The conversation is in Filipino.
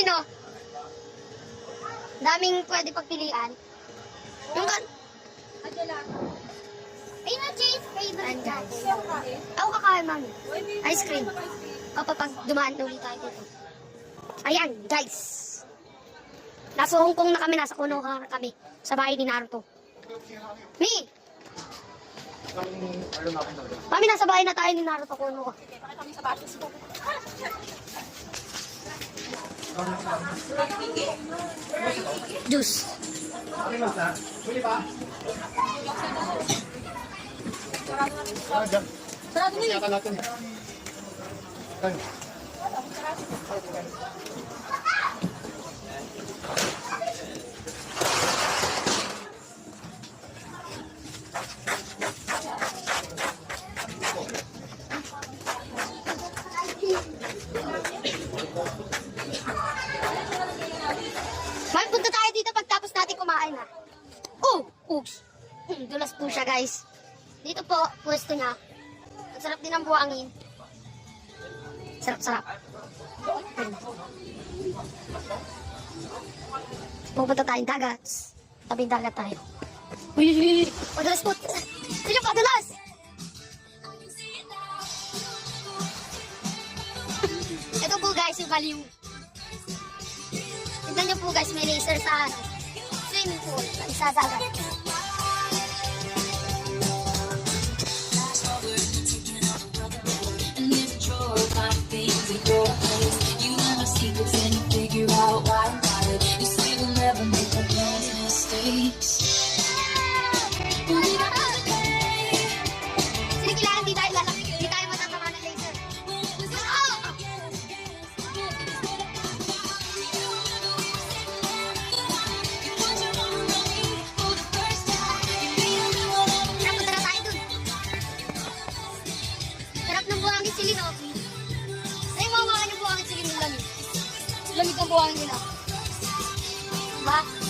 Ayun o. Daming pwede pagpilian. Yung kan... Ayun na, Chase. Favorite natin. Ako kakain, mami. Ice cream. Kapag dumaan ulit tayo dito. Ayan, guys. Nasa Hong Kong na kami. Nasa Konoha kami. Sa bahay ni Naruto. Mi! Mami, nasa bahay na tayo ni Naruto Konoha. Juice. Sarado mo yun. Mami, punta tayo dito pagtapos natin kumain ha. Oops. Dulas po siya, guys. Dito po, pwesto niya. Ang sarap din ang buhangin. Sarap-sarap. Pupunta tayong dagat. Tabing dagat tayo. Uy! Padulas po! Sino padulas? Ito po guys, yung baliw. Tignan niyo po guys, may laser sa swimming pool. Sa dagat. You never secrets and you figure out why I'm wired. You say we'll never make the best mistakes. Sige, kailangan di tayo lalaki. Di tayo matatama ng laser. Napunta na tayo dun. Sarap ng buhangin sili, no? Ay, mga yung buhangin sili ng lamig. Lamig ang buhangin nila. Diba?